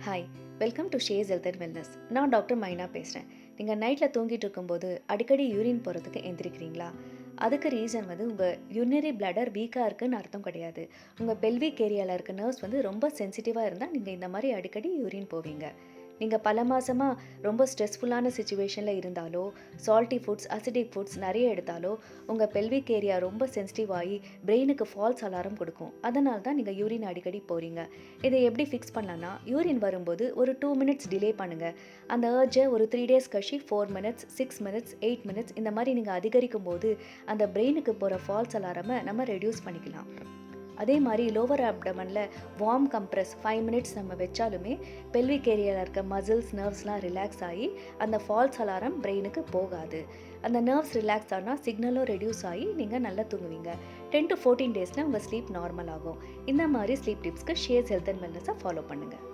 Hi, welcome to ஷேஸ் health and wellness. நான் doctor மைனா பேசுகிறேன். நீங்கள் நைட்டில் தூங்கிட்டு இருக்கும்போது அடிக்கடி யூரின் போகிறதுக்கு எந்திரிக்கிறீங்களா? அதுக்கு ரீசன் உங்கள் யூரினரி பிளாடர் வீக்காக இருக்குன்னு அர்த்தம் கிடையாது. உங்கள் பெல்விக் ஏரியாவில் இருக்க நர்வ்ஸ் ரொம்ப சென்சிட்டிவாக இருந்தால் நீங்கள் இந்த மாதிரி அடிக்கடி யூரின் போவீங்க. நீங்கள் பல மாதமாக ரொம்ப ஸ்ட்ரெஸ்ஃபுல்லான சுச்சுவேஷனில் இருந்தாலோ, சால்ட்டி ஃபுட்ஸ், அசிடிக் ஃபுட்ஸ் நிறைய எடுத்தாலோ, உங்கள் பெல்விக் ஏரியா ரொம்ப சென்சிட்டிவ் ஆகி பிரெயினுக்கு ஃபால்ஸ் அலாரம் கொடுக்கும். அதனால தான் நீங்கள் யூரின் அடிக்கடி போகிறீங்க. இதை எப்படி ஃபிக்ஸ் பண்ணலான்னா, யூரின் வரும்போது ஒரு 2 மினிட்ஸ் டிலே பண்ணுங்கள். அந்த ஏர்ஜை ஒரு 3 டேஸ் கழிச்சு 4 மினிட்ஸ், 6 மினிட்ஸ், 8 மினிட்ஸ் இந்த மாதிரி நீங்கள் அதிகரிக்கும் போது அந்த பிரெயினுக்கு போகிற ஃபால்ஸ் அலாரமை நம்ம ரெடியூஸ் பண்ணிக்கலாம். அதே மாதிரி லோவர் அப்டமனில் வார்ம் கம்ப்ரெஸ் 5 மினிட்ஸ் நம்ம வச்சாலுமே பெல்விக் ஏரியாவில் இருக்க மசில்ஸ், நர்வ்ஸ்லாம் ரிலாக்ஸ் ஆகி அந்த ஃபால்ஸ் அலாரம் பிரெயினுக்கு போகாது. அந்த நர்வ்ஸ் ரிலாக்ஸ் ஆனால் சிக்னலும் ரெடியூஸ் ஆகி நீங்கள் நல்லா தூங்குவீங்க. 10 to 14 டேஸில் உங்கள் ஸ்லீப் நார்மல் ஆகும். இந்த மாதிரி ஸ்லீப் டிப்ஸ்க்கு ஷேஸ் ஹெல்த் அண்ட் வெல்னஸை ஃபாலோ பண்ணுங்கள்.